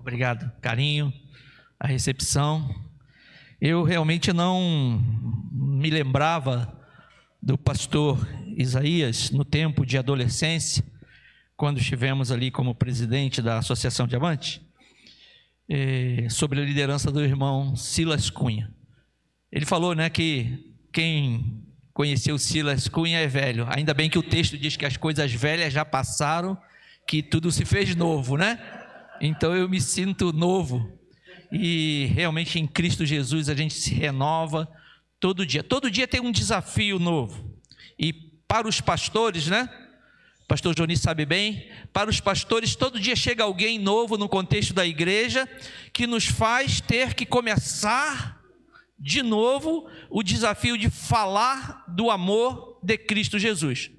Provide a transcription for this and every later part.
Obrigado, carinho, a recepção. Eu realmente não me lembrava do pastor Isaías no tempo de adolescência, quando estivemos ali como presidente da Associação Diamante, sobre a liderança do irmão Silas Cunha. Ele falou, né, que quem conheceu Silas Cunha é velho. Ainda bem que o texto diz que as coisas velhas já passaram, que tudo se fez novo, né? Então eu me sinto novo. E realmente em Cristo Jesus a gente se renova todo dia. Todo dia tem um desafio novo. E para os pastores, né? O pastor Johnny sabe bem, para os pastores todo dia chega alguém novo no contexto da igreja que nos faz ter que começar de novo o desafio de falar do amor de Cristo Jesus.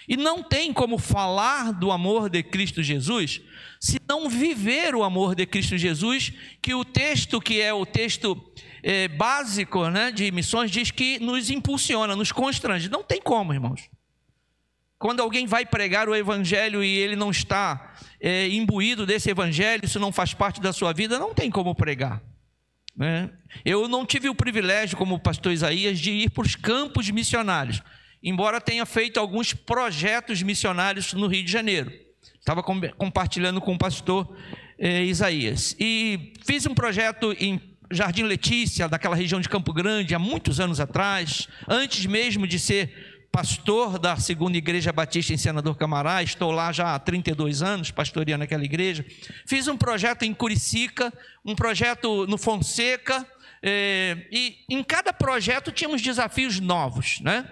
E não tem como falar do amor de Cristo Jesus se não viver o amor de Cristo Jesus, que o texto que é o texto básico, né, de missões diz que nos impulsiona, nos constrange. Não tem como, irmãos. Quando alguém vai pregar o evangelho e ele não está imbuído desse evangelho, isso não faz parte da sua vida, não tem como pregar. Eu não tive o privilégio, como o pastor Isaías, de ir para os campos missionários, embora tenha feito alguns projetos missionários no Rio de Janeiro. Estava compartilhando com o pastor Isaías. E fiz um projeto em Jardim Letícia, daquela região de Campo Grande, há muitos anos atrás, antes mesmo de ser pastor da segunda igreja batista em Senador Camará. Estou lá já há 32 anos, pastoreando aquela igreja. Fiz um projeto em Curicica, um projeto no Fonseca, e em cada projeto tínhamos desafios novos, né?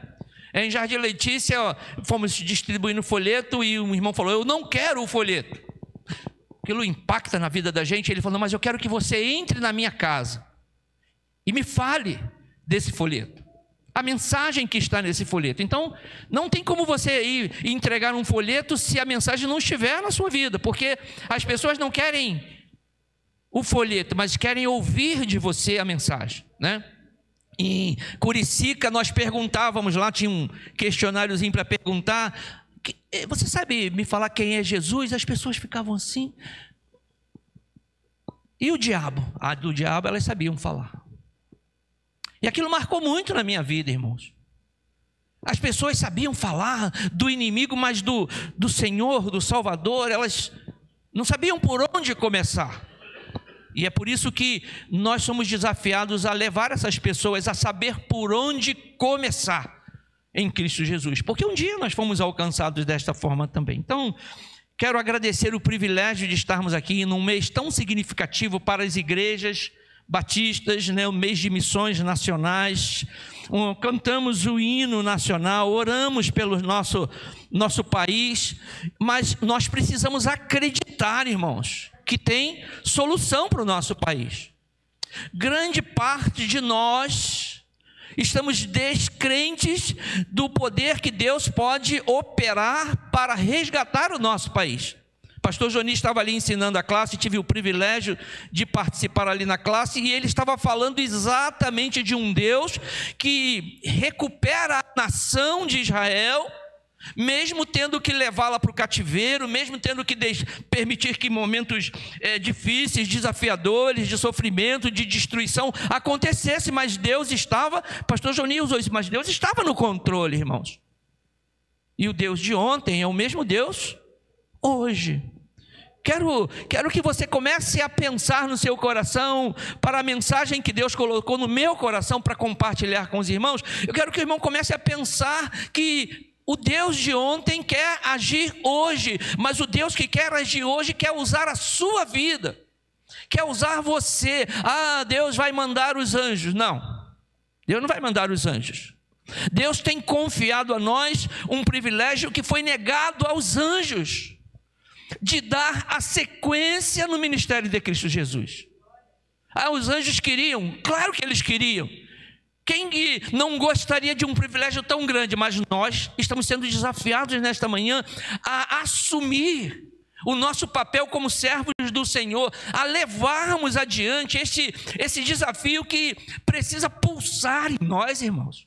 Em Jardim Letícia, fomos distribuindo folheto e um irmão falou: eu não quero o folheto. Aquilo impacta na vida da gente. Ele falou: mas eu quero que você entre na minha casa e me fale desse folheto, a mensagem que está nesse folheto. Então, não tem como você ir entregar um folheto se a mensagem não estiver na sua vida, porque as pessoas não querem o folheto, mas querem ouvir de você a mensagem, né? Em Curicica, nós perguntávamos lá, tinha um questionáriozinho para perguntar: você sabe me falar quem é Jesus? As pessoas ficavam assim. E o diabo? Do diabo elas sabiam falar. E aquilo marcou muito na minha vida, irmãos. As pessoas sabiam falar do inimigo, mas do Senhor, do Salvador, elas não sabiam por onde começar. E é por isso que nós somos desafiados a levar essas pessoas a saber por onde começar em Cristo Jesus. Porque um dia nós fomos alcançados desta forma também. Então, quero agradecer o privilégio de estarmos aqui num mês tão significativo para as igrejas batistas, né? O mês de missões nacionais. Cantamos o hino nacional, oramos pelo nosso país, mas nós precisamos acreditar, irmãos, que tem solução para o nosso país. Grande parte de nós estamos descrentes do poder que Deus pode operar para resgatar o nosso país. Pastor Johnny estava ali ensinando a classe, tive o privilégio de participar ali na classe, e ele estava falando exatamente de um Deus que recupera a nação de Israel, mesmo tendo que levá-la para o cativeiro, mesmo tendo que permitir que momentos difíceis, desafiadores, de sofrimento, de destruição acontecesse, mas Deus estava, pastor Johnny usou isso, mas Deus estava no controle, irmãos. E o Deus de ontem é o mesmo Deus hoje. Quero que você comece a pensar no seu coração, para a mensagem que Deus colocou no meu coração para compartilhar com os irmãos. Eu quero que o irmão comece a pensar que o Deus de ontem quer agir hoje, mas o Deus que quer agir hoje quer usar a sua vida, quer usar você. Deus vai mandar os anjos. Não, Deus não vai mandar os anjos. Deus tem confiado a nós um privilégio que foi negado aos anjos, de dar a sequência no ministério de Cristo Jesus. Os anjos queriam, claro que eles queriam. Quem não gostaria de um privilégio tão grande? Mas nós estamos sendo desafiados nesta manhã a assumir o nosso papel como servos do Senhor, a levarmos adiante esse desafio que precisa pulsar em nós, irmãos.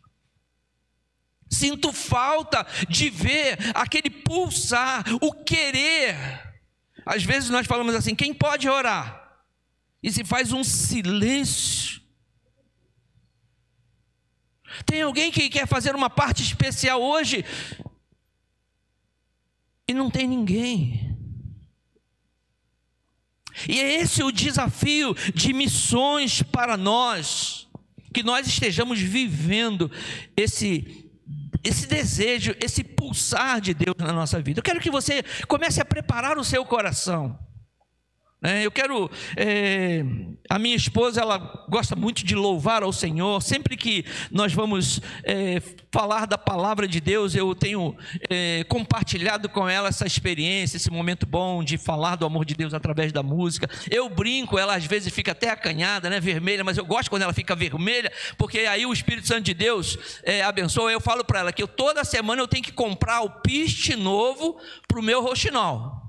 Sinto falta de ver aquele pulsar, o querer Às vezes nós falamos assim: quem pode orar? E se faz um silêncio. Tem alguém que quer fazer uma parte especial hoje e não tem ninguém. E é esse o desafio de missões para nós, que nós estejamos vivendo esse desejo, esse pulsar de Deus na nossa vida. Eu quero que você comece a preparar o seu coração. Eu quero, a minha esposa, ela gosta muito de louvar ao Senhor. Sempre que nós vamos falar da palavra de Deus, eu tenho compartilhado com ela essa experiência, esse momento bom de falar do amor de Deus através da música. Eu brinco, ela às vezes fica até acanhada, vermelha, mas eu gosto quando ela fica vermelha, porque aí o Espírito Santo de Deus abençoa. Eu falo para ela que toda semana eu tenho que comprar alpiste novo para o meu roxinol.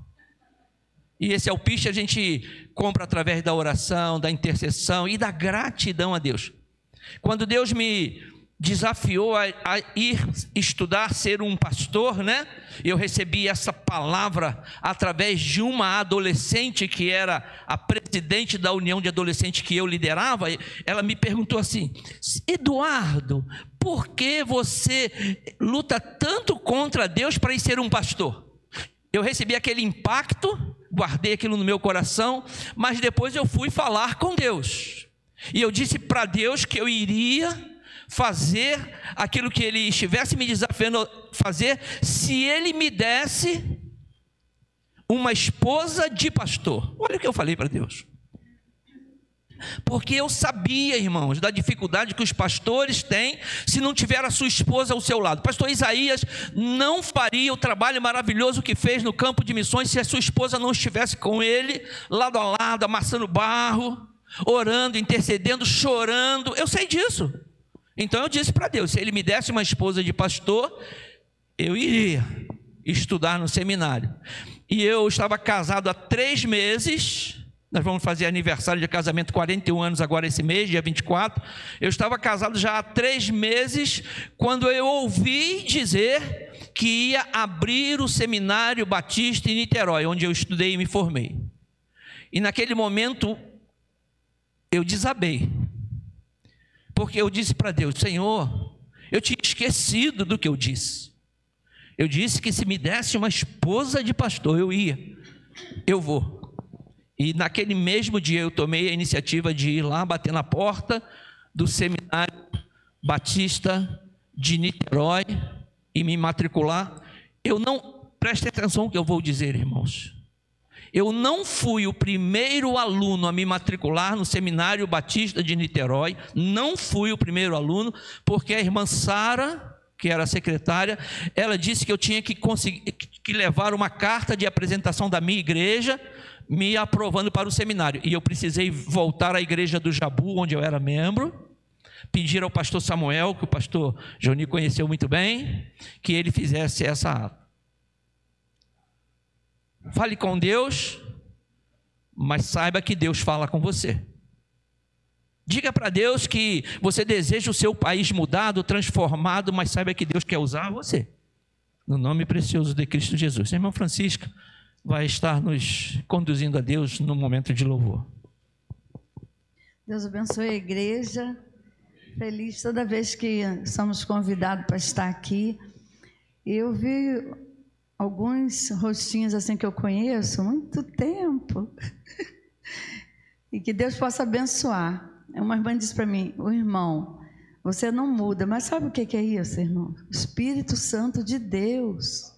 E esse alpiste a gente compra através da oração, da intercessão e da gratidão a Deus. Quando Deus me desafiou a ir estudar, ser um pastor, eu recebi essa palavra através de uma adolescente que era a presidente da união de adolescentes que eu liderava. Ela me perguntou assim: Eduardo, por que você luta tanto contra Deus para ir ser um pastor? Eu recebi aquele impacto, guardei aquilo no meu coração, mas depois eu fui falar com Deus. E eu disse para Deus que eu iria fazer aquilo que Ele estivesse me desafiando a fazer, se Ele me desse uma esposa de pastor. Olha o que eu falei para Deus. Porque eu sabia, irmãos, da dificuldade que os pastores têm se não tiver a sua esposa ao seu lado. O pastor Isaías não faria o trabalho maravilhoso que fez no campo de missões se a sua esposa não estivesse com ele, lado a lado, amassando barro, orando, intercedendo, chorando. Eu sei disso. Então eu disse para Deus: se Ele me desse uma esposa de pastor, eu iria estudar no seminário. E eu estava casado há 3 meses. Nós vamos fazer aniversário de casamento, 41 anos agora esse mês, dia 24. Eu estava casado já há 3 meses, quando eu ouvi dizer que ia abrir o Seminário Batista em Niterói, onde eu estudei e me formei. E naquele momento, eu desabei. Porque eu disse para Deus: Senhor, eu tinha esquecido do que eu disse. Eu disse que se me desse uma esposa de pastor, eu ia. Eu vou. E naquele mesmo dia eu tomei a iniciativa de ir lá bater na porta do Seminário Batista de Niterói e me matricular. Preste atenção no que eu vou dizer, irmãos. Eu não fui o primeiro aluno a me matricular no Seminário Batista de Niterói. Não fui o primeiro aluno, porque a irmã Sara, que era a secretária, ela disse que eu tinha que levar uma carta de apresentação da minha igreja, me aprovando para o seminário. E eu precisei voltar à igreja do Jabu, onde eu era membro, pedir ao pastor Samuel, que o pastor Johnny conheceu muito bem, que ele fizesse essa ata. Fale com Deus, mas saiba que Deus fala com você. Diga para Deus que você deseja o seu país mudado, transformado, mas saiba que Deus quer usar você. No nome precioso de Cristo Jesus. A irmã Francisca vai estar nos conduzindo a Deus no momento de louvor. Deus abençoe a igreja. Feliz toda vez que somos convidados para estar aqui. Eu vi alguns rostinhos assim que eu conheço há muito tempo. E que Deus possa abençoar. Uma irmã disse para mim: o irmão, você não muda. Mas sabe o que é isso, irmão? O Espírito Santo de Deus.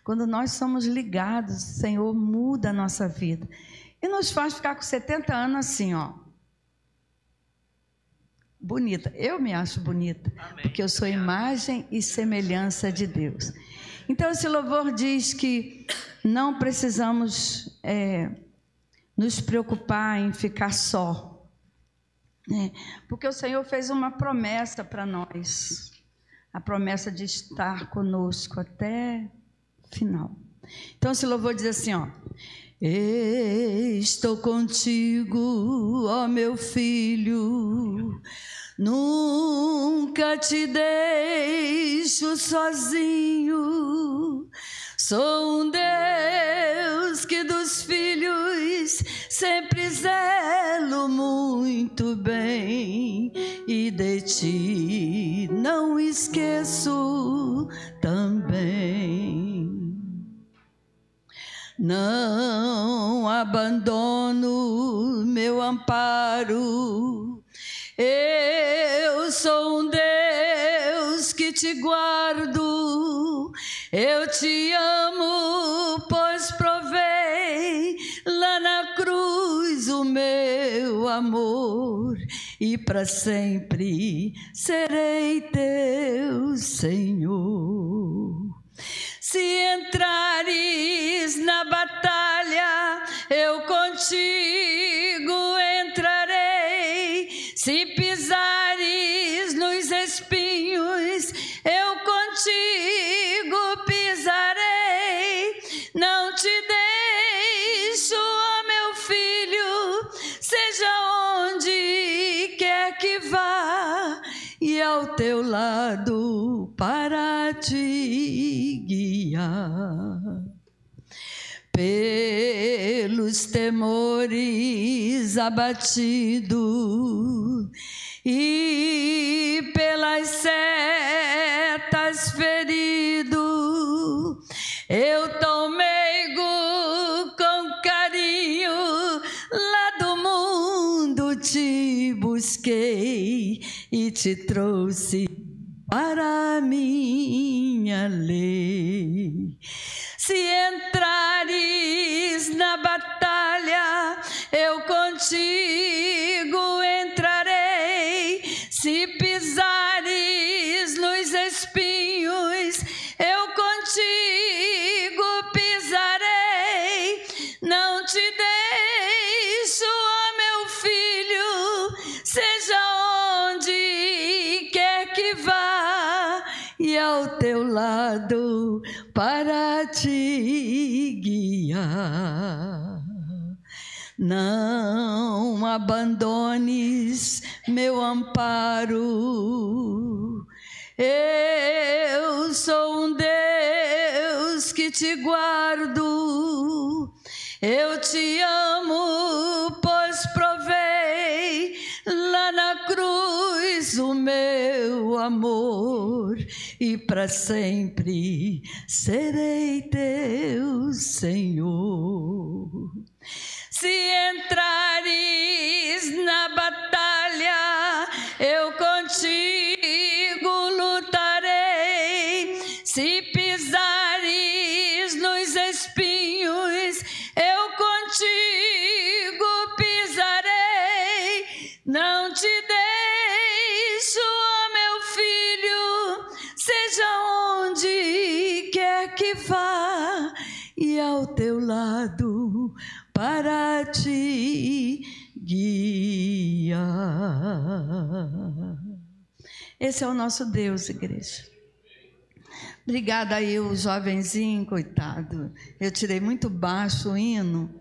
Quando nós somos ligados, o Senhor muda a nossa vida. E nos faz ficar com 70 anos assim, bonita. Eu me acho bonita. Amém. Porque eu sou imagem e semelhança de Deus. Então esse louvor diz que não precisamos nos preocupar em ficar só. Porque o Senhor fez uma promessa para nós. A promessa de estar conosco até final. Então esse louvor diz assim, estou contigo, ó meu filho, nunca te deixo sozinho, Sou um Deus que dos filhos sempre zelo muito bem, e de ti não esqueço também. Não abandono meu amparo, eu sou um Deus que te guardo. Eu te amo, pois provei lá na cruz o meu amor, e para sempre serei teu Senhor. Se entrares na batalha, eu contigo entrarei. Se pisares nos espinhos, eu contigo pisarei. Não te deixo, ó meu filho, seja onde quer que vá, e ao teu lado para te guiar. Pelos temores abatido e pelas setas ferido, eu tomei com carinho, lá do mundo te busquei e te trouxe para a minha lei. Se entrares na batalha, eu contigo entrarei. Se pisares nos espinhos, eu contigo pisarei. Não te deixo, ó meu filho, seja onde quer que vá, e ao teu lado para te guiar. Não abandones meu amparo, eu sou um Deus que te guardo. Eu te amo, pois provei lá na cruz o meu amor, e para sempre serei teu Senhor. Se entrares na batalha, eu contigo lutarei. Se pisares nos espinhos, eu contigo pisarei. Não te deixo, ó meu filho, seja onde quer que vá, e ao teu lado para te guiar. Esse é o nosso Deus, igreja. Obrigada aí, o jovenzinho, coitado. Eu tirei muito baixo o hino,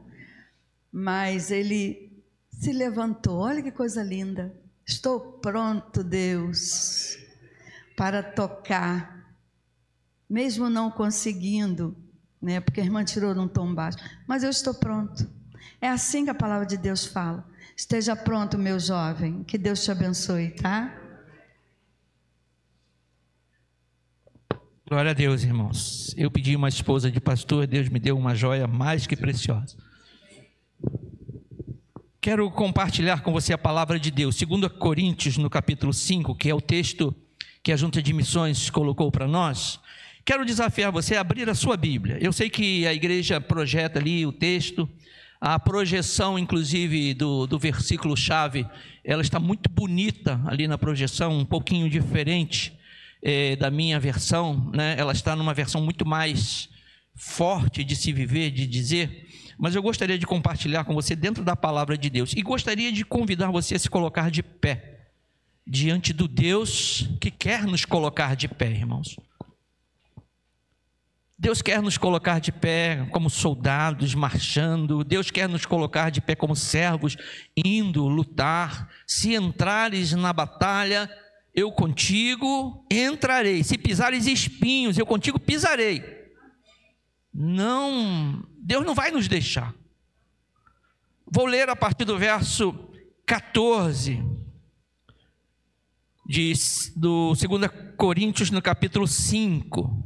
mas ele se levantou. Olha que coisa linda. Estou pronto, Deus, para tocar, mesmo não conseguindo, né? Porque a irmã tirou num tom baixo, mas eu estou pronto. É assim que a palavra de Deus fala. Esteja pronto, meu jovem, que Deus te abençoe, tá? Glória a Deus, irmãos. Eu pedi uma esposa de pastor, Deus me deu uma joia mais que preciosa. Quero compartilhar com você a palavra de Deus, 2 Coríntios, no capítulo 5, que é o texto que a Junta de Missões colocou para nós. Quero desafiar você a abrir a sua Bíblia. Eu sei que a igreja projeta ali o texto, a projeção, inclusive, do versículo-chave, ela está muito bonita ali na projeção, um pouquinho diferente da minha versão, né? Ela está numa versão muito mais forte de se viver, de dizer, mas eu gostaria de compartilhar com você dentro da palavra de Deus, e gostaria de convidar você a se colocar de pé, diante do Deus que quer nos colocar de pé, irmãos. Deus quer nos colocar de pé como soldados marchando. Deus quer nos colocar de pé como servos indo lutar. Se entrares na batalha, eu contigo entrarei. Se pisares espinhos, eu contigo pisarei. Deus não vai nos deixar. Vou ler a partir do verso 14, do 2 Coríntios, no capítulo 5.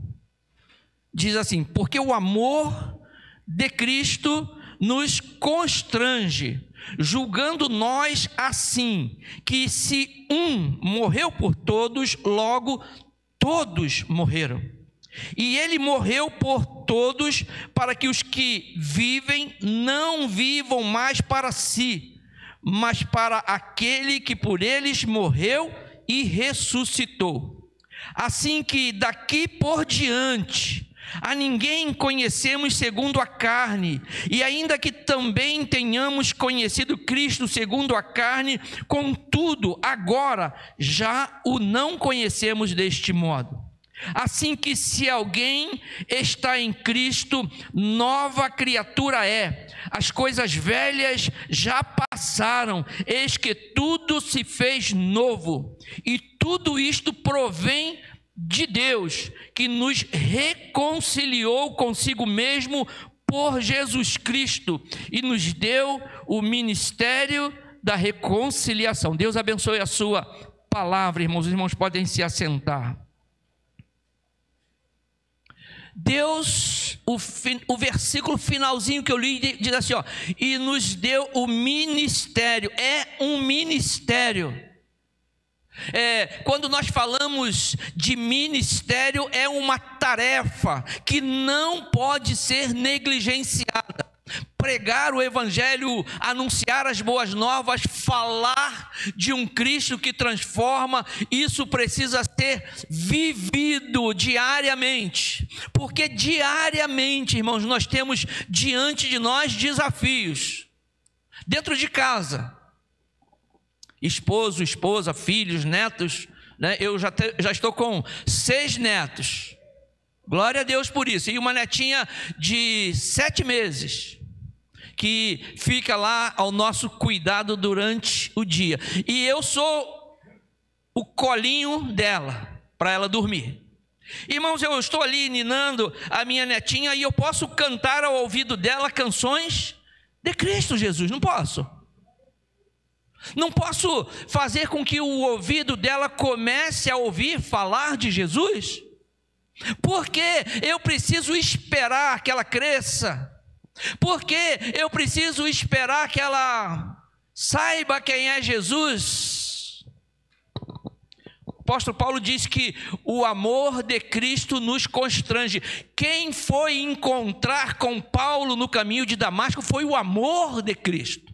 Diz assim: porque o amor de Cristo nos constrange, julgando nós assim, que se um morreu por todos, logo todos morreram. E ele morreu por todos, para que os que vivem não vivam mais para si, mas para aquele que por eles morreu e ressuscitou. Assim que daqui por diante a ninguém conhecemos segundo a carne, e ainda que também tenhamos conhecido Cristo segundo a carne, contudo agora já o não conhecemos deste modo. Assim que se alguém está em Cristo, nova criatura é. As coisas velhas já passaram, eis que tudo se fez novo. E tudo isto provém de Deus, que nos reconciliou consigo mesmo por Jesus Cristo e nos deu o ministério da reconciliação. Deus abençoe a sua palavra, irmãos. Os irmãos podem se assentar. Deus, o versículo finalzinho que eu li diz assim, ó, e nos deu o ministério. É um ministério. Quando nós falamos de ministério, é uma tarefa que não pode ser negligenciada. Pregar o evangelho, anunciar as boas novas, falar de um Cristo que transforma, isso precisa ser vivido diariamente, porque diariamente, irmãos, nós temos diante de nós desafios, dentro de casa, esposo, esposa, filhos, netos, né? Eu já estou com 6 netos, glória a Deus por isso, e uma netinha de 7 meses, que fica lá ao nosso cuidado durante o dia, e eu sou o colinho dela, para ela dormir. Irmãos, eu estou ali ninando a minha netinha, e eu posso cantar ao ouvido dela canções de Cristo Jesus, não posso? Não posso fazer com que o ouvido dela comece a ouvir falar de Jesus? Porque eu preciso esperar que ela cresça, porque eu preciso esperar que ela saiba quem é Jesus. O apóstolo Paulo diz que o amor de Cristo nos constrange. Quem foi encontrar com Paulo no caminho de Damasco foi o amor de Cristo.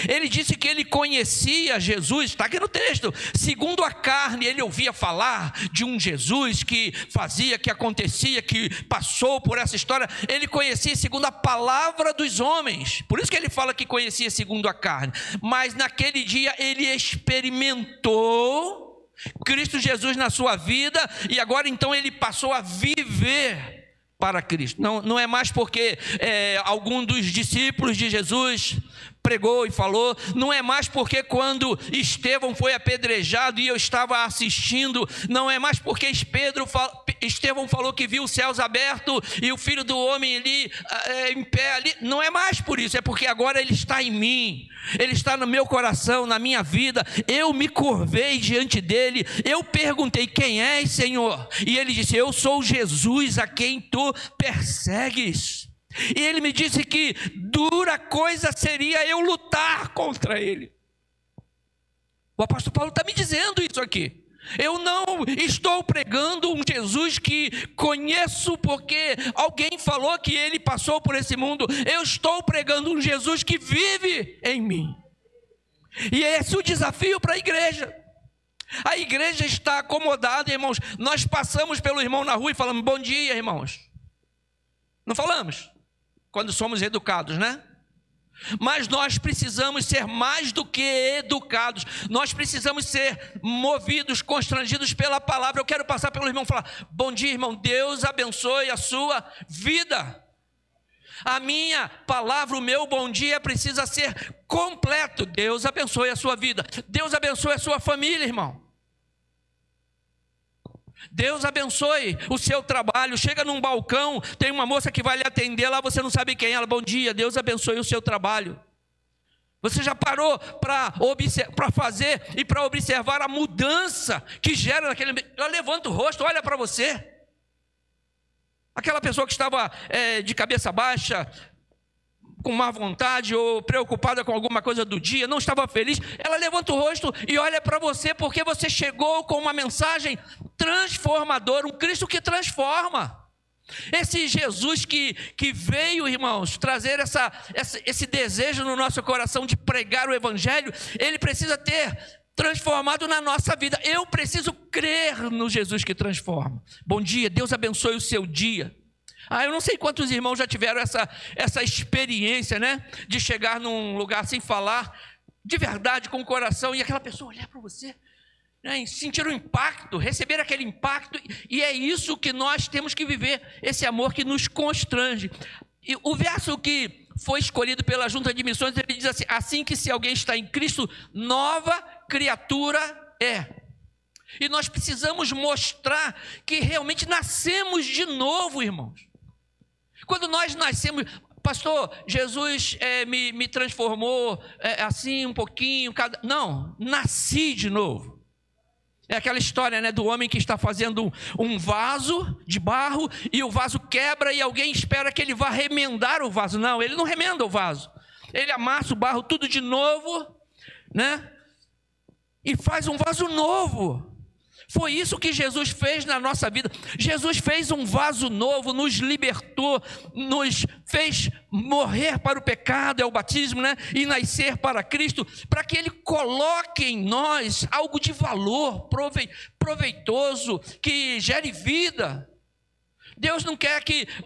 Ele disse que ele conhecia Jesus, está aqui no texto, segundo a carne. Ele ouvia falar de um Jesus que fazia, que acontecia, que passou por essa história. Ele conhecia segundo a palavra dos homens, por isso que ele fala que conhecia segundo a carne. Mas naquele dia ele experimentou Cristo Jesus na sua vida, e agora então ele passou a viver para Cristo. Não é mais porque algum dos discípulos de Jesus pregou e falou, não é mais porque quando Estevão foi apedrejado e eu estava assistindo, não é mais porque Estevão falou que viu os céus abertos e o Filho do Homem ali em pé ali, não é mais por isso, é porque agora ele está em mim, ele está no meu coração, na minha vida. Eu me curvei diante dele, eu perguntei: quem és, Senhor? E ele disse: eu sou Jesus a quem tu persegues. E ele me disse que dura coisa seria eu lutar contra ele. O apóstolo Paulo está me dizendo isso aqui. Eu não estou pregando um Jesus que conheço porque alguém falou que ele passou por esse mundo. Eu estou pregando um Jesus que vive em mim. E esse é o desafio para a igreja. A igreja está acomodada, irmãos. Nós passamos pelo irmão na rua e falamos: bom dia, irmãos. Não falamos? Quando somos educados, né? Mas nós precisamos ser mais do que educados. Nós precisamos ser movidos, constrangidos pela palavra. Eu quero passar pelo irmão e falar: bom dia, irmão, Deus abençoe a sua vida. A minha palavra, o meu bom dia precisa ser completo. Deus abençoe a sua vida. Deus abençoe a sua família, irmão. Deus abençoe o seu trabalho. Chega num balcão, tem uma moça que vai lhe atender lá, você não sabe quem é ela. Bom dia, Deus abençoe o seu trabalho. Você já parou para fazer e para observar a mudança que gera naquele ambiente? Ela levanta o rosto, olha para você. Aquela pessoa que estava de cabeça baixa, com má vontade ou preocupada com alguma coisa do dia, não estava feliz, ela levanta o rosto e olha para você, porque você chegou com uma mensagem transformadora, um Cristo que transforma. Esse Jesus que veio, irmãos, trazer esse desejo no nosso coração de pregar o Evangelho, ele precisa ter transformado na nossa vida. Eu preciso crer no Jesus que transforma. Bom dia, Deus abençoe o seu dia. Eu não sei quantos irmãos já tiveram essa experiência, né? De chegar num lugar sem falar, de verdade, com o coração, e aquela pessoa olhar para você, né? Sentir o impacto, receber aquele impacto, e é isso que nós temos que viver, esse amor que nos constrange. E o verso que foi escolhido pela Junta de Missões, ele diz assim: assim que se alguém está em Cristo, nova criatura é. E nós precisamos mostrar que realmente nascemos de novo, irmãos. Quando nós nascemos, pastor, Jesus me transformou assim um pouquinho. Não, nasci de novo. É aquela história, né, do homem que está fazendo um vaso de barro e o vaso quebra e alguém espera que ele vá remendar o vaso. Não, ele não remenda o vaso. Ele amassa o barro tudo de novo, né? E faz um vaso novo. Foi isso que Jesus fez na nossa vida. Jesus fez um vaso novo, nos libertou, nos fez morrer para o pecado, é o batismo, né? E nascer para Cristo, para que Ele coloque em nós algo de valor, proveitoso, que gere vida. Deus não quer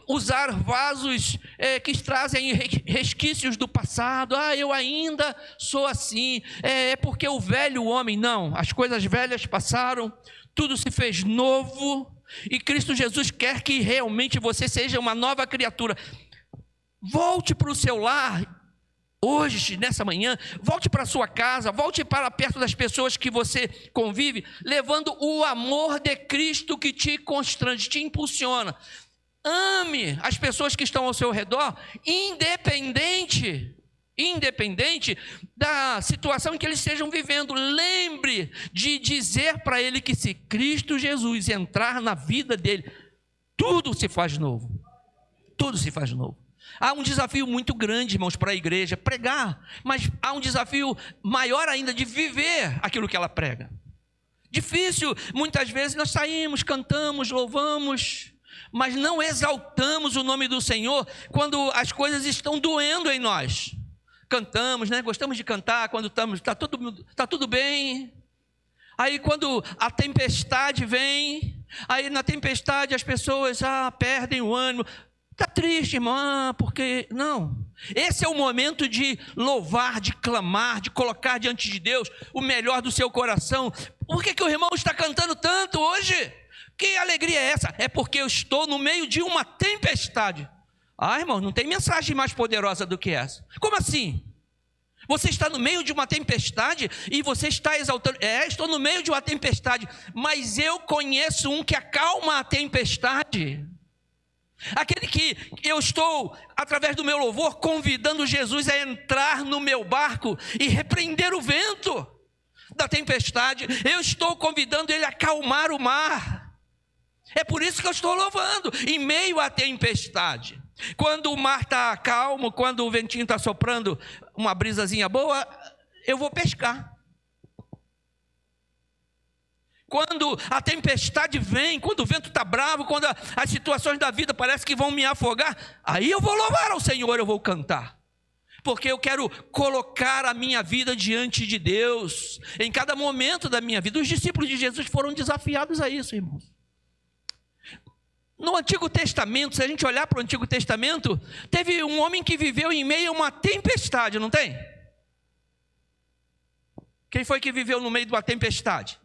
usar vasos que trazem resquícios do passado. Eu ainda sou assim. É porque o velho homem, não. As coisas velhas passaram, tudo se fez novo. E Cristo Jesus quer que realmente você seja uma nova criatura. Volte para o seu lar hoje, nessa manhã, volte para a sua casa, volte para perto das pessoas que você convive, levando o amor de Cristo que te constrange, te impulsiona. Ame as pessoas que estão ao seu redor, independente da situação em que eles estejam vivendo. Lembre de dizer para ele que se Cristo Jesus entrar na vida dele, tudo se faz novo. Tudo se faz novo. Há um desafio muito grande, irmãos, para a igreja, pregar, mas há um desafio maior ainda de viver aquilo que ela prega. Difícil, muitas vezes nós saímos, cantamos, louvamos, mas não exaltamos o nome do Senhor quando as coisas estão doendo em nós. Cantamos, né? Gostamos de cantar quando está tudo bem. Aí quando a tempestade vem, aí na tempestade as pessoas perdem o ânimo. Está triste, irmã, porque... Não. Esse é o momento de louvar, de clamar, de colocar diante de Deus o melhor do seu coração. Por que o irmão está cantando tanto hoje? Que alegria é essa? É porque eu estou no meio de uma tempestade. Irmão, não tem mensagem mais poderosa do que essa. Como assim? Você está no meio de uma tempestade e você está exaltando. Estou no meio de uma tempestade, mas eu conheço um que acalma a tempestade. Aquele que eu estou, através do meu louvor, convidando Jesus a entrar no meu barco e repreender o vento da tempestade. Eu estou convidando ele a acalmar o mar. É por isso que eu estou louvando, em meio à tempestade. Quando o mar está calmo, quando o ventinho está soprando uma brisazinha boa, eu vou pescar. Quando a tempestade vem, quando o vento está bravo, quando as situações da vida parecem que vão me afogar, aí eu vou louvar ao Senhor, eu vou cantar. Porque eu quero colocar a minha vida diante de Deus, em cada momento da minha vida. Os discípulos de Jesus foram desafiados a isso, irmãos. No Antigo Testamento, se a gente olhar para o Antigo Testamento, teve um homem que viveu em meio a uma tempestade, não tem? Quem foi que viveu no meio de uma tempestade?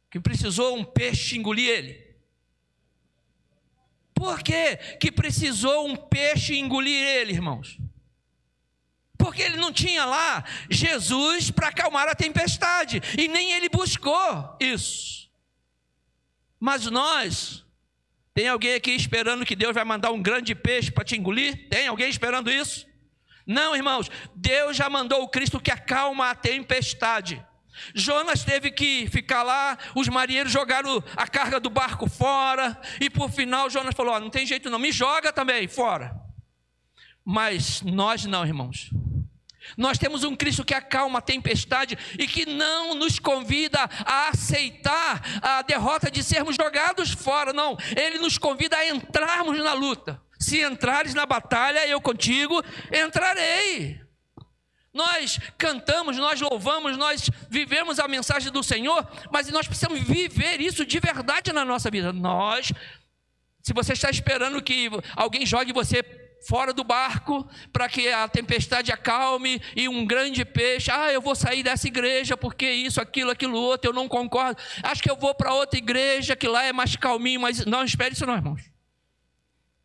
Que precisou um peixe engolir ele. Por que precisou um peixe engolir ele, irmãos? Porque ele não tinha lá Jesus para acalmar a tempestade, e nem ele buscou isso. Mas nós, tem alguém aqui esperando que Deus vai mandar um grande peixe para te engolir? Tem alguém esperando isso? Não, irmãos, Deus já mandou o Cristo que acalma a tempestade. Jonas teve que ficar lá, os marinheiros jogaram a carga do barco fora, e por final Jonas falou: não tem jeito não, me joga também fora. Mas nós não, irmãos. Nós temos um Cristo que acalma a tempestade e que não nos convida a aceitar a derrota de sermos jogados fora, não. Ele nos convida a entrarmos na luta. Se entrares na batalha, eu contigo entrarei. Nós cantamos, nós louvamos, nós vivemos a mensagem do Senhor, mas nós precisamos viver isso de verdade na nossa vida. Se você está esperando que alguém jogue você fora do barco para que a tempestade acalme e um grande peixe, eu vou sair dessa igreja porque isso, aquilo outro, eu não concordo, acho que eu vou para outra igreja que lá é mais calminho, mas não espere isso não, irmãos.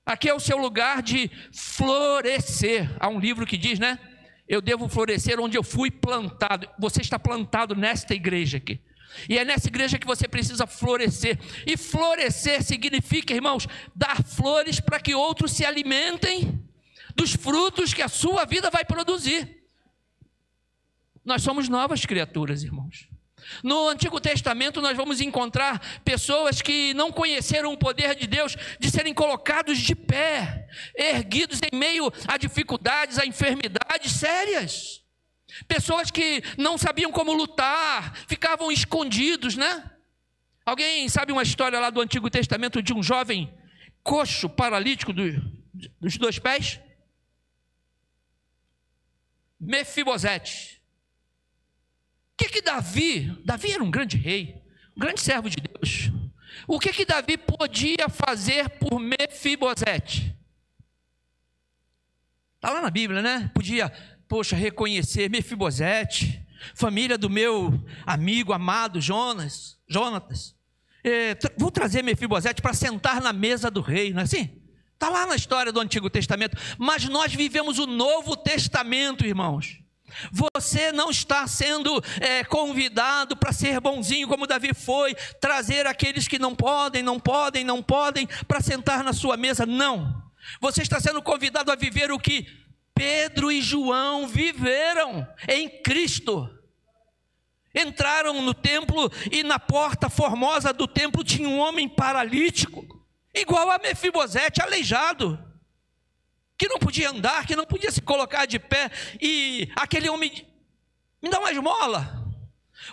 Aqui é o seu lugar de florescer. Há um livro que diz, né? Eu devo florescer onde eu fui plantado. Você está plantado nesta igreja aqui. E é nessa igreja que você precisa florescer. E florescer significa, irmãos, dar flores para que outros se alimentem dos frutos que a sua vida vai produzir. Nós somos novas criaturas, irmãos. No Antigo Testamento nós vamos encontrar pessoas que não conheceram o poder de Deus de serem colocados de pé, erguidos em meio a dificuldades, a enfermidades sérias. Pessoas que não sabiam como lutar, ficavam escondidos, né? Alguém sabe uma história lá do Antigo Testamento de um jovem coxo, paralítico dos dois pés? Mefibosete. O que Davi era um grande rei, um grande servo de Deus. O que Davi podia fazer por Mefibosete? Está lá na Bíblia, né? Podia, reconhecer Mefibosete, família do meu amigo amado Jonatas. Vou trazer Mefibosete para sentar na mesa do rei, não é assim? Está lá na história do Antigo Testamento. Mas nós vivemos o Novo Testamento, irmãos. Você não está sendo convidado para ser bonzinho como Davi foi, trazer aqueles que não podem para sentar na sua mesa, não. Você está sendo convidado a viver o que Pedro e João viveram em Cristo. Entraram no templo e na porta formosa do templo tinha um homem paralítico, igual a Mefibosete, aleijado, que não podia andar, que não podia se colocar de pé, e aquele homem, me dá uma esmola.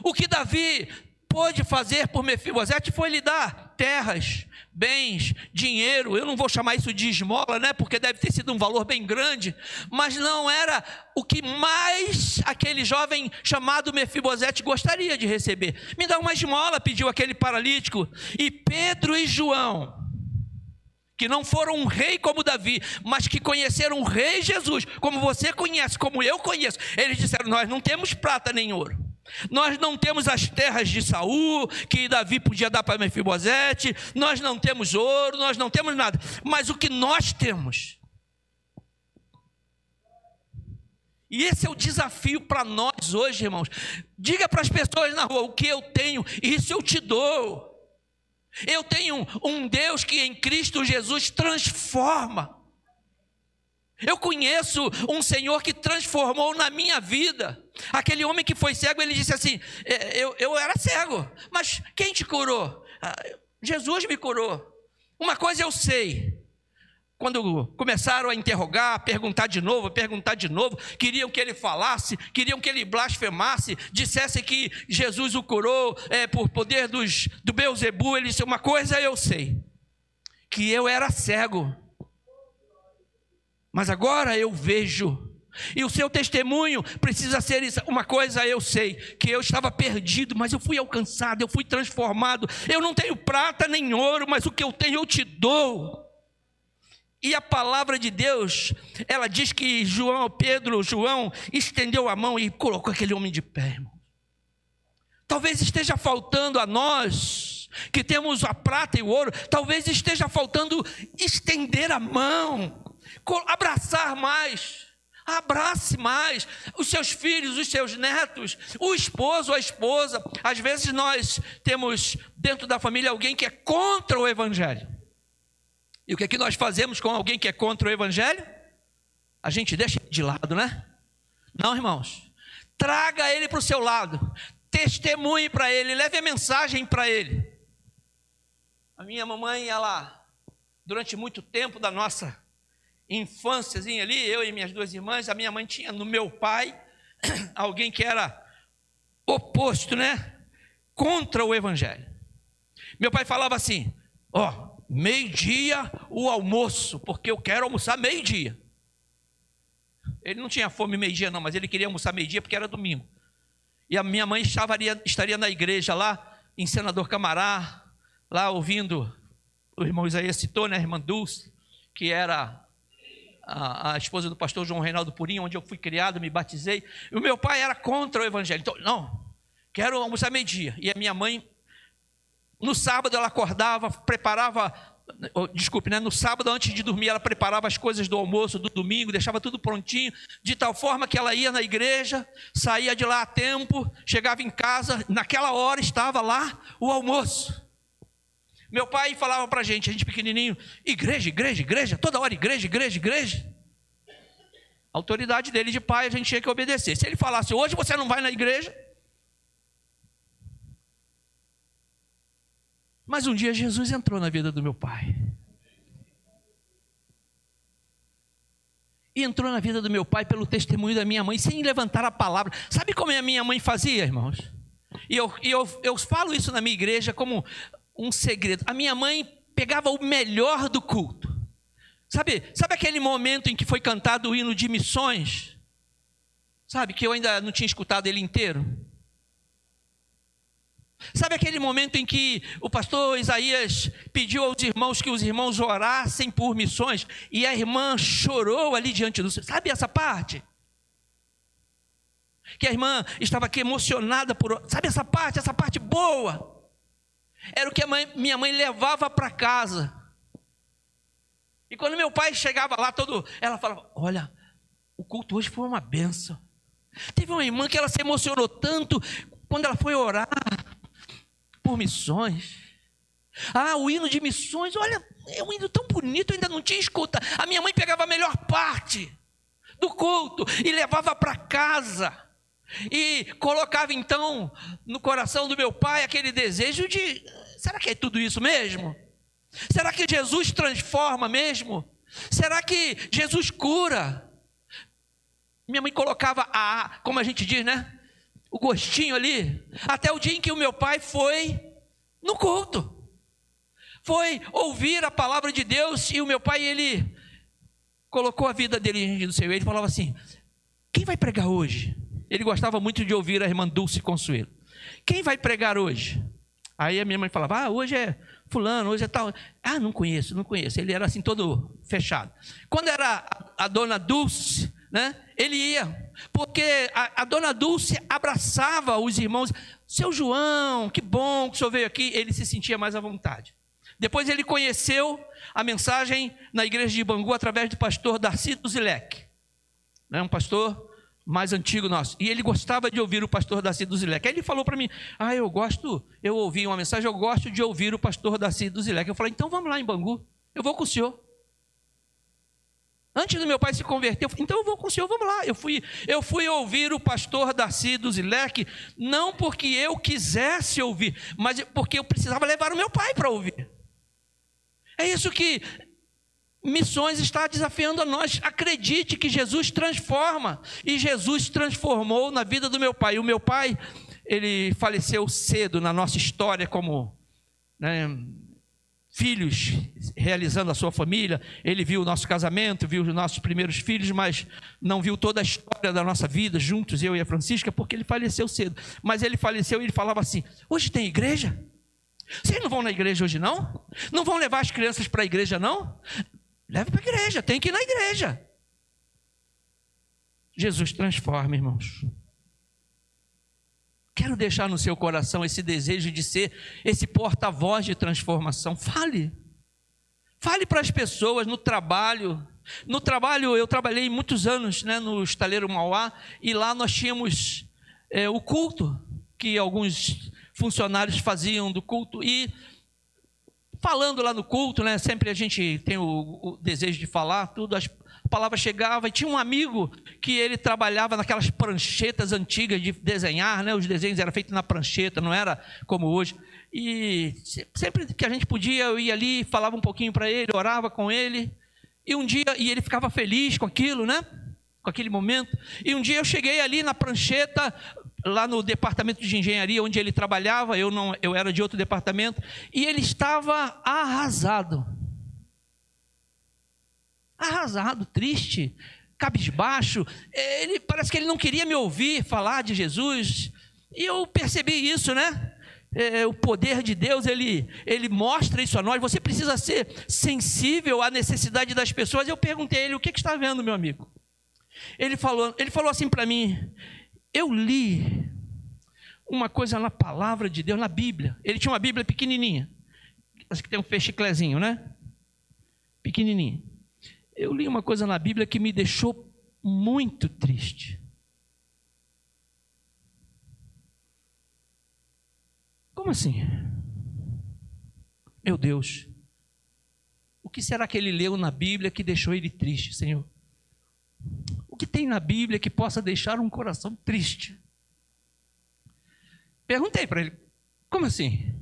O que Davi pôde fazer por Mefibosete foi lhe dar terras, bens, dinheiro. Eu não vou chamar isso de esmola, né? Porque deve ter sido um valor bem grande, mas não era o que mais aquele jovem chamado Mefibosete gostaria de receber. Me dá uma esmola, pediu aquele paralítico. E Pedro e João, que não foram um rei como Davi, mas que conheceram o rei Jesus, como você conhece, como eu conheço, eles disseram: nós não temos prata nem ouro, nós não temos as terras de Saul, que Davi podia dar para Mefibosete, nós não temos ouro, nós não temos nada, mas o que nós temos, e esse é o desafio para nós hoje, irmãos. Diga para as pessoas na rua: o que eu tenho, isso eu te dou. Eu tenho um Deus que em Cristo Jesus transforma. Eu conheço um Senhor que transformou na minha vida. Aquele homem que foi cego, ele disse assim: eu era cego, mas quem te curou? Jesus me curou. Uma coisa eu sei. Quando começaram a interrogar, a perguntar de novo, queriam que ele falasse, queriam que ele blasfemasse, dissesse que Jesus o curou por poder do Beelzebu. Ele disse: uma coisa eu sei, que eu era cego, mas agora eu vejo. E o seu testemunho precisa ser isso. Uma coisa eu sei, que eu estava perdido, mas eu fui alcançado, eu fui transformado. Eu não tenho prata nem ouro, mas o que eu tenho eu te dou. E a palavra de Deus, ela diz que João estendeu a mão e colocou aquele homem de pé, irmão. Talvez esteja faltando a nós, que temos a prata e o ouro, talvez esteja faltando estender a mão, abraçar mais. Abrace mais os seus filhos, os seus netos, o esposo, a esposa. Às vezes nós temos dentro da família alguém que é contra o evangelho. E o que é que nós fazemos com alguém que é contra o evangelho? A gente deixa de lado, né? Não, irmãos. Traga ele para o seu lado. Testemunhe para ele, leve a mensagem para ele. A minha mamãe, ela, durante muito tempo da nossa infânciazinha ali, eu e minhas duas irmãs, a minha mãe tinha no meu pai alguém que era oposto, né? Contra o evangelho. Meu pai falava assim: ó, meio-dia o almoço, porque eu quero almoçar meio-dia. Ele não tinha fome meio-dia não, mas ele queria almoçar meio-dia porque era domingo. E a minha mãe estaria na igreja lá, em Senador Camará, lá ouvindo, o irmão Isaías citou, né, a irmã Dulce, que era a esposa do pastor João Reinaldo Purinho, onde eu fui criado, me batizei. E o meu pai era contra o evangelho. Então, não, quero almoçar meio-dia. E a minha mãe, no sábado ela acordava, preparava, no sábado antes de dormir ela preparava as coisas do almoço, do domingo, deixava tudo prontinho, de tal forma que ela ia na igreja, saía de lá a tempo, chegava em casa, naquela hora estava lá o almoço. Meu pai falava para a gente pequenininho: igreja, igreja, igreja, toda hora igreja, igreja, igreja. A autoridade dele de pai a gente tinha que obedecer. Se ele falasse: hoje você não vai na igreja. Mas um dia Jesus entrou na vida do meu pai. E entrou na vida do meu pai pelo testemunho da minha mãe, sem levantar a palavra. Sabe como a minha mãe fazia, irmãos? E eu falo isso na minha igreja como um segredo. A minha mãe pegava o melhor do culto. Sabe aquele momento em que foi cantado o hino de missões? Sabe, que eu ainda não tinha escutado ele inteiro? Sabe aquele momento em que o pastor Isaías pediu aos irmãos que os irmãos orassem por missões, e a irmã chorou ali diante do Senhor? Sabe essa parte? Que a irmã estava aqui emocionada por... Sabe essa parte boa? Era o que minha mãe levava para casa. E quando meu pai chegava lá ela falava: olha, o culto hoje foi uma bênção. Teve uma irmã que ela se emocionou tanto quando ela foi orar por missões. O hino de missões, olha, é um hino tão bonito, eu ainda não tinha escuta. A minha mãe pegava a melhor parte do culto e levava para casa. E colocava então no coração do meu pai aquele desejo de: será que é tudo isso mesmo? Será que Jesus transforma mesmo? Será que Jesus cura? Minha mãe colocava como a gente diz, né? O gostinho ali, até o dia em que o meu pai foi no culto, foi ouvir a palavra de Deus. E o meu pai, ele colocou a vida dele no Senhor. Ele falava assim: quem vai pregar hoje? Ele gostava muito de ouvir a irmã Dulce Consuelo. Quem vai pregar hoje? Aí a minha mãe falava: hoje é fulano, hoje é tal. Não conheço. Ele era assim todo fechado. Quando era a dona Dulce, né, ele ia, porque a dona Dulce abraçava os irmãos. Seu João, que bom que o senhor veio aqui. Ele se sentia mais à vontade. Depois ele conheceu a mensagem na igreja de Bangu através do pastor Darcy Duzilek, né, um pastor mais antigo nosso, e ele gostava de ouvir o pastor Darcy Duzilek. Aí ele falou para mim: eu ouvi uma mensagem, eu gosto de ouvir o pastor Darcy Duzilek. Eu falei: então vamos lá em Bangu, eu vou com o senhor. Antes do meu pai se converter, eu falei: então eu vou com o senhor, vamos lá. Eu fui ouvir o pastor Darcy Duzilek, não porque eu quisesse ouvir, mas porque eu precisava levar o meu pai para ouvir. É isso que missões está desafiando a nós. Acredite que Jesus transforma, e Jesus transformou na vida do meu pai. E o meu pai, ele faleceu cedo na nossa história como, né, filhos realizando a sua família. Ele viu o nosso casamento, viu os nossos primeiros filhos, mas não viu toda a história da nossa vida juntos, eu e a Francisca, porque ele faleceu cedo. Mas ele faleceu e ele falava assim: hoje tem igreja? Vocês não vão na igreja hoje não? Não vão levar as crianças para a igreja não? Leve para a igreja, tem que ir na igreja. Jesus transforma, irmãos. Quero deixar no seu coração esse desejo de ser esse porta-voz de transformação. Fale para as pessoas no trabalho, No trabalho, eu trabalhei muitos anos, né, no Estaleiro Mauá, e lá nós tínhamos o culto, que alguns funcionários faziam do culto, e falando lá no culto, né, sempre a gente tem o desejo de falar, tudo, a palavra chegava, e tinha um amigo que ele trabalhava naquelas pranchetas antigas de desenhar, né, os desenhos eram feitos na prancheta, não era como hoje, e sempre que a gente podia, eu ia ali, falava um pouquinho para ele, orava com ele, e um dia, e ele ficava feliz com aquilo, né, com aquele momento, e um dia eu cheguei ali na prancheta, lá no departamento de engenharia onde ele trabalhava, eu era de outro departamento, e ele estava arrasado, triste, cabisbaixo, parece que ele não queria me ouvir falar de Jesus, e eu percebi isso, né? O poder de Deus, ele mostra isso a nós, você precisa ser sensível à necessidade das pessoas. Eu perguntei a ele, o que está vendo, meu amigo? Ele falou assim para mim, eu li uma coisa na palavra de Deus, na Bíblia. Ele tinha uma Bíblia pequenininha, acho que tem um fechiclezinho, né? Pequenininha. Eu li uma coisa na Bíblia que me deixou muito triste. Como assim? Meu Deus, o que será que ele leu na Bíblia que deixou ele triste, Senhor? O que tem na Bíblia que possa deixar um coração triste? Perguntei para ele, como assim?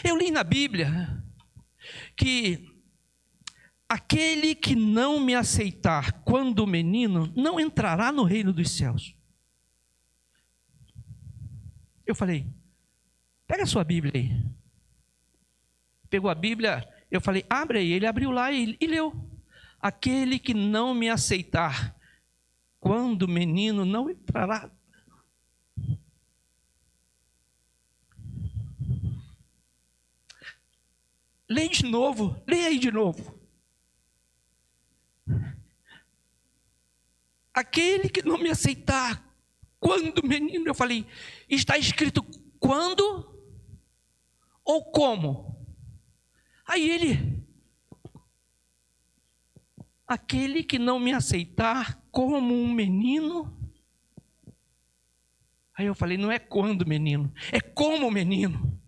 Eu li na Bíblia que aquele que não me aceitar quando menino não entrará no reino dos céus. Eu falei, pega a sua Bíblia aí. Pegou a Bíblia, eu falei, abre aí. Ele abriu lá e leu. Aquele que não me aceitar quando menino não entrará. Leia de novo, leia aí de novo. Aquele que não me aceitar quando menino, eu falei, está escrito quando ou como? Aí ele, aquele que não me aceitar como um menino. Aí eu falei, não é quando menino, é como menino.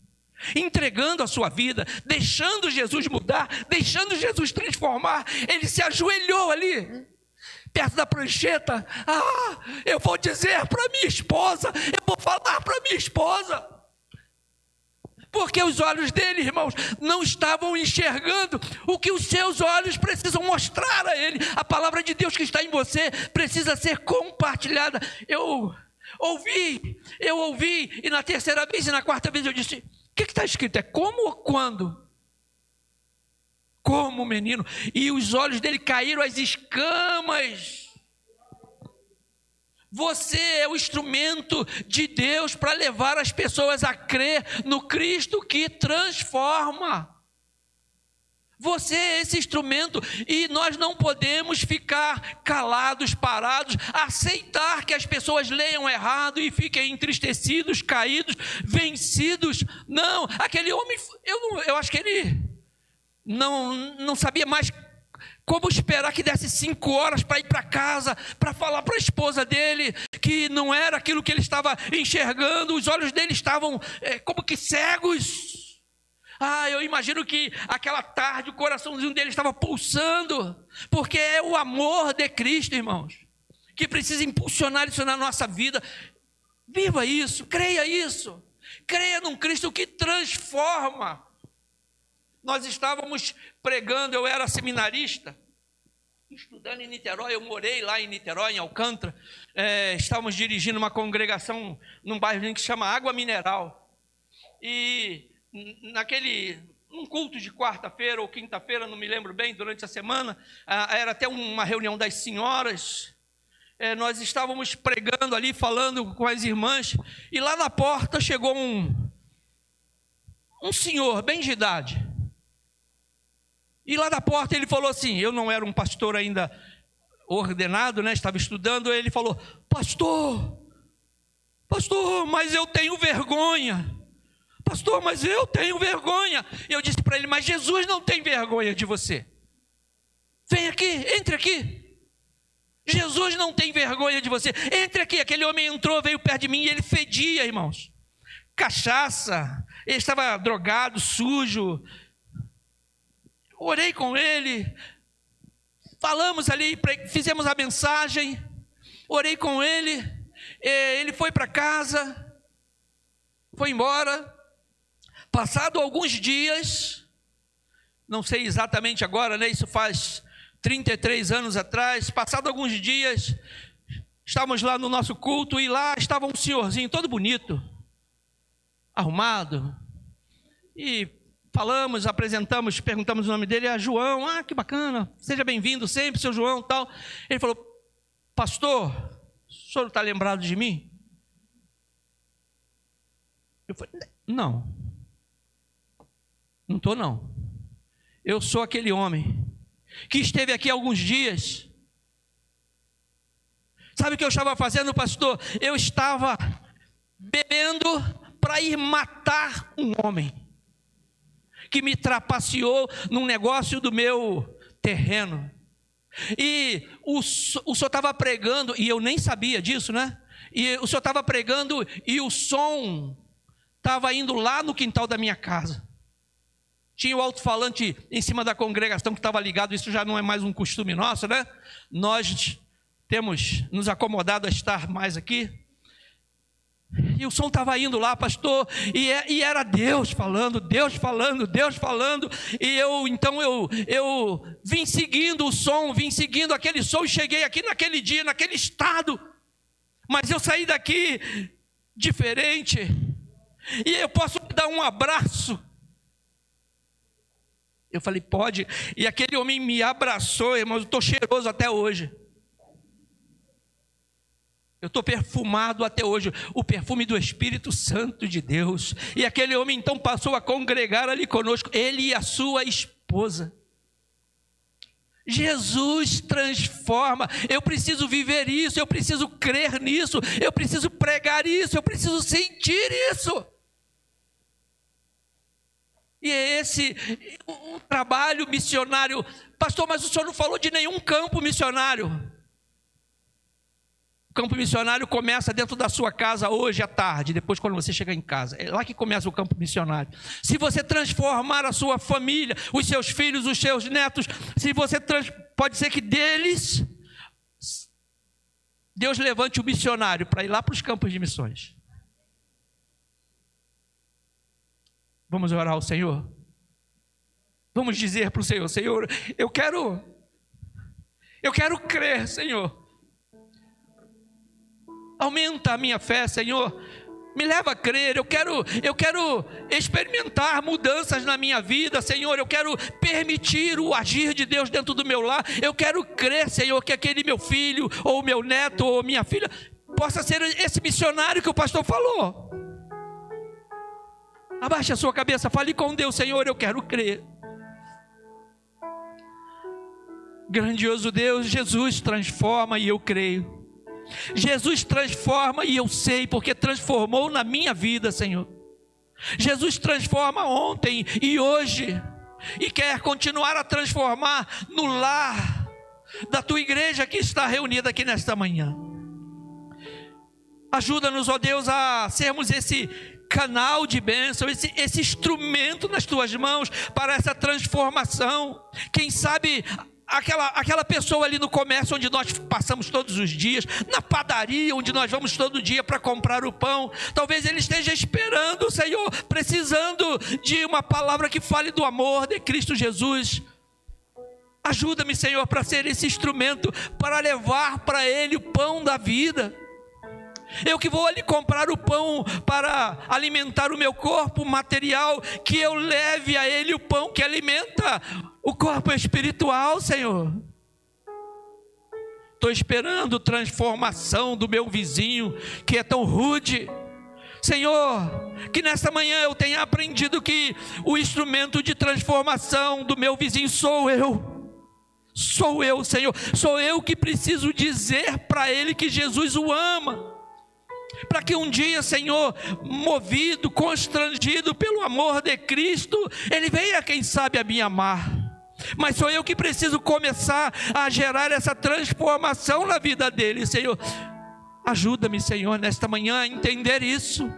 Entregando a sua vida, deixando Jesus mudar, deixando Jesus transformar. Ele se ajoelhou ali, perto da prancheta. Eu vou dizer para minha esposa, eu vou falar para minha esposa. Porque os olhos dele, irmãos, não estavam enxergando o que os seus olhos precisam mostrar a ele. A palavra de Deus que está em você precisa ser compartilhada. Eu ouvi, e na terceira vez e na quarta vez eu disse, o que está escrito? É como ou quando? Como, menino? E os olhos dele caíram as escamas. Você é o instrumento de Deus para levar as pessoas a crer no Cristo que transforma. Você é esse instrumento e nós não podemos ficar calados, parados, aceitar que as pessoas leiam errado e fiquem entristecidos, caídos, vencidos. Não, aquele homem, eu acho que ele não sabia mais como esperar que desse 5 horas para ir para casa, para falar para a esposa dele que não era aquilo que ele estava enxergando, os olhos dele estavam como que cegos. Eu imagino que aquela tarde o coraçãozinho dele estava pulsando, porque é o amor de Cristo, irmãos, que precisa impulsionar isso na nossa vida. Viva isso, creia num Cristo que transforma. Nós estávamos pregando, eu era seminarista, estudando em Niterói, eu morei lá em Niterói, em Alcântara, estávamos dirigindo uma congregação num bairro que se chama Água Mineral, e num culto de quarta-feira ou quinta-feira, não me lembro bem, durante a semana, era até uma reunião das senhoras, nós estávamos pregando ali, falando com as irmãs, e lá na porta chegou um senhor, bem de idade, e lá na porta ele falou assim, eu não era um pastor ainda ordenado, né, estava estudando, ele falou, pastor, mas eu tenho vergonha. Pastor, mas eu tenho vergonha. Eu disse para ele, mas Jesus não tem vergonha de você. Vem aqui, entre aqui. Jesus não tem vergonha de você. Entre aqui. Aquele homem entrou, veio perto de mim e ele fedia, irmãos. Cachaça. Ele estava drogado, sujo. Orei com ele. Falamos ali, fizemos a mensagem. Orei com ele. Ele foi para casa. Foi embora. Passado alguns dias, não sei exatamente agora, né? Isso faz 33 anos atrás. Passado alguns dias, estávamos lá no nosso culto e lá estava um senhorzinho todo bonito, arrumado. E falamos, apresentamos, perguntamos o nome dele, é João. Ah, que bacana, seja bem-vindo sempre, seu João, tal. Ele falou: pastor, o senhor está lembrado de mim? Eu falei: não estou não. Eu sou aquele homem que esteve aqui há alguns dias. Sabe o que eu estava fazendo, pastor? Eu estava bebendo para ir matar um homem que me trapaceou num negócio do meu terreno. E o senhor estava pregando, e eu nem sabia disso, né? E o senhor estava pregando e o som estava indo lá no quintal da minha casa. Tinha o alto-falante em cima da congregação que estava ligado. Isso já não é mais um costume nosso, né? Nós temos nos acomodado a estar mais aqui. E o som estava indo lá, pastor, e era Deus falando, Deus falando, Deus falando. E eu vim seguindo o som, vim seguindo aquele som e cheguei aqui naquele dia, naquele estado. Mas eu saí daqui diferente. E eu posso dar um abraço. Eu falei: pode. E aquele homem me abraçou, irmãos. Eu estou cheiroso até hoje. Eu estou perfumado até hoje. O perfume do Espírito Santo de Deus. E aquele homem então passou a congregar ali conosco. Ele e a sua esposa. Jesus transforma. Eu preciso viver isso. Eu preciso crer nisso. Eu preciso pregar isso. Eu preciso sentir isso. E é esse um trabalho missionário. Pastor, mas o senhor não falou de nenhum campo missionário. O campo missionário começa dentro da sua casa hoje à tarde, depois quando você chegar em casa. É lá que começa o campo missionário. Se você transformar a sua família, os seus filhos, os seus netos, pode ser que deles, Deus levante o missionário para ir lá para os campos de missões. Vamos orar ao Senhor? Vamos dizer para o Senhor: Senhor, eu quero crer, Senhor. Aumenta a minha fé, Senhor. Me leva a crer. Eu quero experimentar mudanças na minha vida, Senhor. Eu quero permitir o agir de Deus dentro do meu lar. Eu quero crer, Senhor, que aquele meu filho, ou meu neto, ou minha filha, possa ser esse missionário que o pastor falou. Abaixe a sua cabeça, fale com Deus: Senhor, eu quero crer. Grandioso Deus, Jesus transforma e eu creio. Jesus transforma e eu sei, porque transformou na minha vida, Senhor. Jesus transforma ontem e hoje, e quer continuar a transformar no lar da tua igreja que está reunida aqui nesta manhã. Ajuda-nos, ó Deus, a sermos esse canal de bênção, esse instrumento nas tuas mãos para essa transformação. Quem sabe aquela pessoa ali no comércio onde nós passamos todos os dias, na padaria onde nós vamos todo dia para comprar o pão, talvez ele esteja esperando, Senhor, precisando de uma palavra que fale do amor de Cristo Jesus. Ajuda-me, Senhor, para ser esse instrumento, para levar para ele o pão da vida. Eu que vou ali comprar o pão para alimentar o meu corpo material, que eu leve a ele o pão que alimenta o corpo espiritual, Senhor. Estou esperando transformação do meu vizinho, que é tão rude. Senhor, que nesta manhã eu tenha aprendido que o instrumento de transformação do meu vizinho sou eu. Sou eu, Senhor. Sou eu que preciso dizer para ele que Jesus o ama. Para que um dia, Senhor, movido, constrangido pelo amor de Cristo, ele venha, quem sabe, a me amar. mas sou eu que preciso começar a gerar essa transformação na vida dele. Senhor, ajuda-me, Senhor, nesta manhã a entender isso,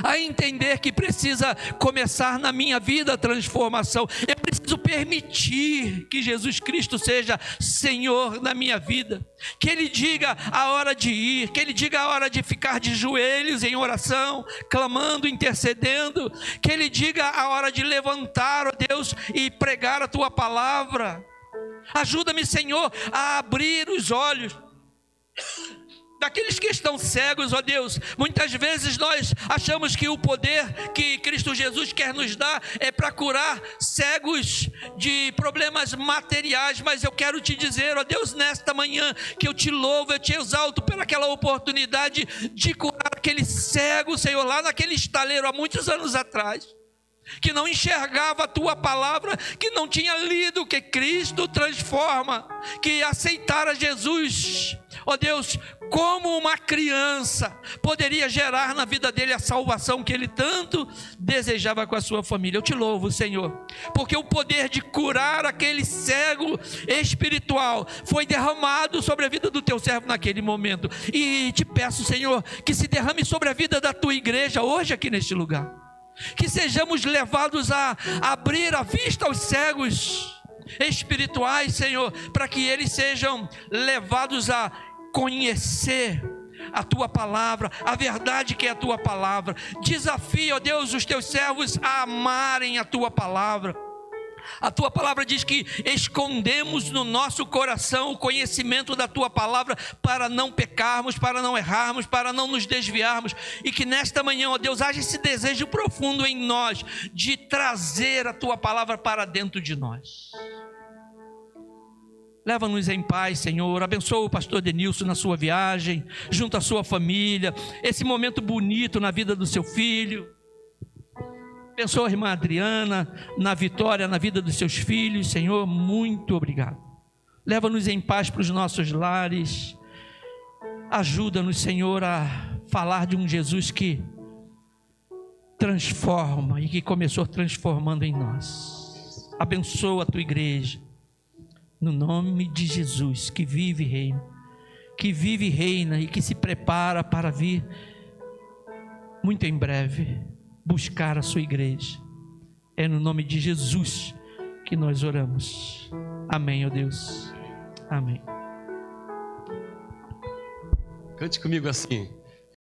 a entender que precisa começar na minha vida a transformação. Eu preciso permitir que Jesus Cristo seja Senhor na minha vida, que Ele diga a hora de ir, que Ele diga a hora de ficar de joelhos em oração, clamando, intercedendo, que Ele diga a hora de levantar, ó Deus, e pregar a Tua palavra. Ajuda-me, Senhor, a abrir os olhos daqueles que estão cegos, ó Deus. Muitas vezes nós achamos que o poder que Cristo Jesus quer nos dar é para curar cegos de problemas materiais, mas eu quero te dizer, ó Deus, nesta manhã, que eu te louvo, eu te exalto pelaquela oportunidade de curar aquele cego, Senhor, lá naquele estaleiro há muitos anos atrás, que não enxergava a Tua palavra, que não tinha lido que Cristo transforma, que aceitara Jesus, ó Deus, como uma criança, poderia gerar na vida dele a salvação que ele tanto desejava com a sua família. Eu te louvo, Senhor, porque o poder de curar aquele cego espiritual foi derramado sobre a vida do Teu servo naquele momento, e te peço, Senhor, que se derrame sobre a vida da Tua igreja hoje aqui neste lugar, que sejamos levados a abrir a vista aos cegos espirituais, Senhor, para que eles sejam levados a conhecer a Tua palavra, a verdade que é a Tua palavra. Desafia, ó Deus, os Teus servos a amarem a Tua palavra. A Tua palavra diz que escondemos no nosso coração o conhecimento da Tua palavra para não pecarmos, para não errarmos, para não nos desviarmos, e que nesta manhã, ó Deus, haja esse desejo profundo em nós de trazer a Tua palavra para dentro de nós. Leva-nos em paz, Senhor. Abençoa o pastor Denilson na sua viagem, junto à sua família, esse momento bonito na vida do seu filho. Abençoa a irmã Adriana na vitória na vida dos seus filhos, Senhor. Muito obrigado. Leva-nos em paz para os nossos lares. Ajuda-nos, Senhor, a falar de um Jesus que transforma e que começou transformando em nós. Abençoa a Tua igreja, no nome de Jesus, que vive e reina, que vive e reina e que se prepara para vir muito em breve buscar a sua igreja. É no nome de Jesus que nós oramos. Amém, ó Deus. Amém. Cante comigo assim: